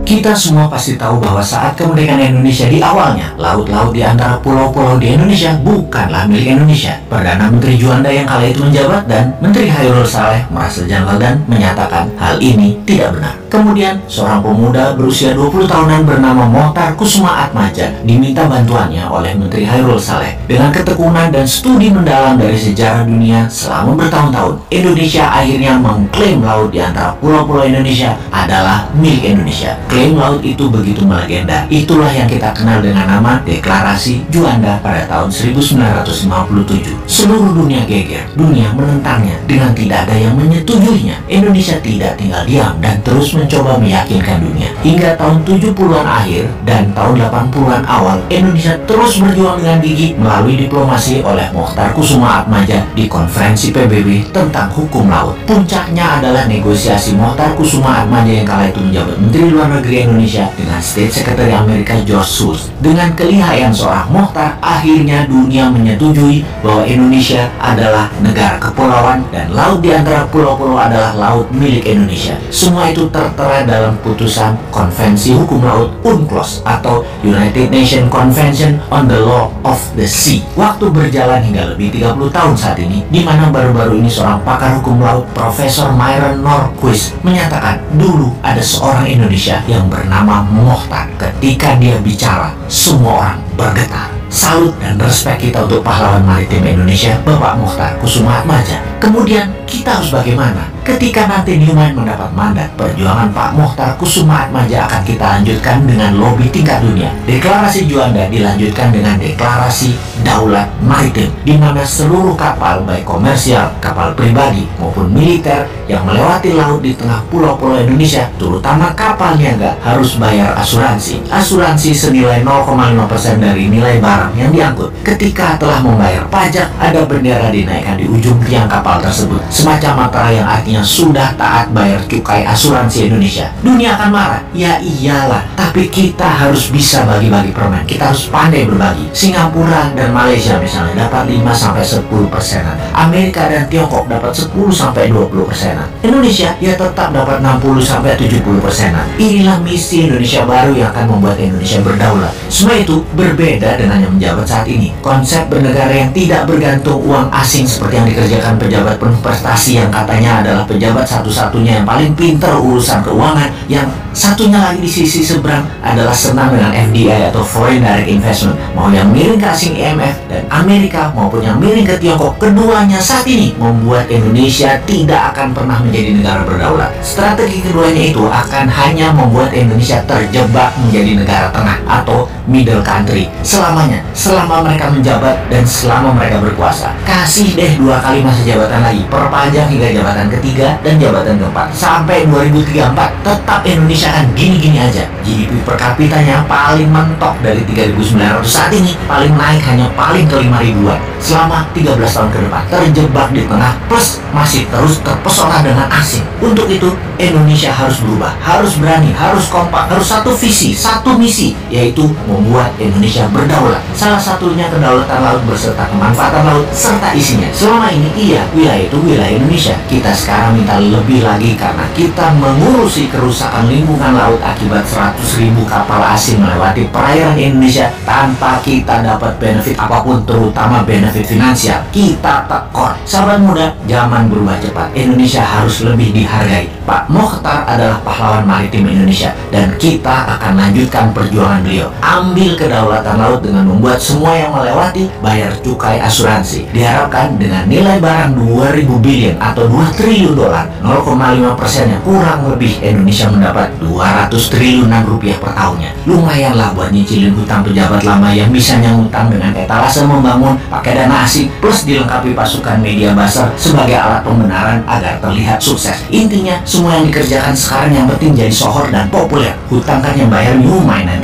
Kita semua pasti tahu bahwa saat kemerdekaan Indonesia di awalnya, laut-laut di antara pulau-pulau di Indonesia bukanlah milik Indonesia. Perdana Menteri Juanda yang kala itu menjabat dan Menteri Hairul Saleh merasa janggal dan menyatakan hal ini tidak benar. Kemudian, seorang pemuda berusia 20 tahunan bernama Mohtar Kusuma Atmaja diminta bantuannya oleh Menteri Hairul Saleh. Dengan ketekunan dan studi mendalam dari sejarah dunia selama bertahun-tahun, Indonesia akhirnya mengklaim laut di antara pulau-pulau Indonesia adalah milik Indonesia. Klaim laut itu begitu melegenda. Itulah yang kita kenal dengan nama Deklarasi Juanda pada tahun 1957. Seluruh dunia geger, dunia menentangnya dengan tidak ada yang menyetujuinya. Indonesia tidak tinggal diam dan terus mencoba meyakinkan dunia. Hingga tahun 70-an akhir dan tahun 80-an awal, Indonesia terus berjuang dengan gigih melalui diplomasi oleh Mohtar Kusuma Atmaja di konferensi PBB tentang hukum laut. Puncaknya adalah negosiasi Mohtar Kusuma Atmaja yang kala itu menjabat Menteri Luar Negeri Indonesia dengan State Secretary Amerika George Shultz. Dengan kelihayan seorang Mohtar, akhirnya dunia menyetujui bahwa Indonesia adalah negara kepulauan dan laut di antara pulau-pulau adalah laut milik Indonesia. Semua itu tertera dalam putusan Konvensi Hukum Laut UNCLOS atau United Nations Convention on the Law of the Sea. Waktu berjalan hingga lebih 30 tahun saat ini, di mana baru-baru ini seorang pakar hukum laut Profesor Myron Norquist menyatakan dulu ada seorang Indonesia yang bernama Mohtar. Ketika dia bicara, semua orang bergetar. Salut dan respek kita untuk pahlawan maritim Indonesia, Bapak Mohtar Kusuma Atmaja. Kemudian kita harus bagaimana? Ketika nanti Newman mendapat mandat, perjuangan Pak Mohtar Kusuma Atmaja akan kita lanjutkan dengan lobi tingkat dunia. Deklarasi Juanda dilanjutkan dengan deklarasi Daulat Maritim, di mana seluruh kapal, baik komersial, kapal pribadi maupun militer yang melewati laut di tengah pulau-pulau Indonesia, terutama kapal niaga, harus bayar asuransi. Asuransi senilai 0,5% dari nilai barang yang diangkut. Ketika telah membayar pajak, ada bendera dinaikkan di ujung tiang kapal tersebut, semacam matra yang artinya sudah taat bayar cukai asuransi Indonesia. Dunia akan marah, ya iyalah, tapi kita harus bisa bagi-bagi permen. Kita harus pandai berbagi. Singapura dan Malaysia misalnya dapat 5-10%. Amerika dan Tiongkok dapat 10-20%. Indonesia ya tetap dapat 60-70%. Inilah misi Indonesia baru yang akan membuat Indonesia berdaulat. Semua itu berbeda dengan yang menjabat saat ini. Konsep bernegara yang tidak bergantung uang asing seperti yang dikerjakan pejabat penuh prestasi yang katanya adalah pejabat satu-satunya yang paling pintar urusan keuangan, yang satunya lagi di sisi seberang adalah senang dengan FDI atau Foreign Direct Investment, mau yang miring ke asing IMF dan Amerika maupun yang miring ke Tiongkok. Keduanya saat ini membuat Indonesia tidak akan pernah menjadi negara berdaulat. Strategi keduanya itu akan hanya membuat Indonesia terjebak menjadi negara tengah atau middle country selamanya, selama mereka menjabat dan selama mereka berkuasa. Kasih deh 2 kali masa jabatan lagi, perpanjang hingga jabatan ketiga dan jabatan keempat sampai 2034, tetap Indonesia akan gini-gini aja. GDP per kapitanya paling mentok dari 3.900 saat ini, paling naik hanya paling ke 5.000-an selama 13 tahun ke depan, terjebak di tengah plus masih terus terpesona dengan asing. Untuk itu Indonesia harus berubah, harus berani, harus kompak, harus satu visi, satu misi, yaitu membuat Indonesia berdaulat. Salah satunya kedaulatan laut berserta kemanfaatan laut serta isinya. Selama ini iya, wilayah itu wilayah Indonesia. Kita sekarang minta lebih lagi karena kita mengurusi kerusakan lingkungan laut akibat 100.000 kapal asing melewati perairan Indonesia tanpa kita dapat benefit apapun, terutama benefit finansial. Kita tekor. Sahabat muda, zaman berubah cepat. Indonesia harus lebih dihargai. Pak Mohtar adalah pahlawan maritim Indonesia dan kita akan lanjutkan perjuangan beliau. Ambil kedaulatan laut dengan membuat semua yang melewati bayar cukai asuransi. Diharapkan dengan nilai barang 2.000 billion atau 2 triliun dolar, 0,5%-nya kurang lebih Indonesia mendapat 200 triliunan rupiah per tahunnya. Lumayanlah buat nyicilin hutang pejabat lama yang bisa ngutang dengan etalase membangun pakai dana asing plus dilengkapi pasukan media buzzer sebagai alat pembenaran agar terlihat sukses. Intinya semua yang dikerjakan sekarang yang penting jadi sohor dan populer. Hutang kan yang bayar New Mainland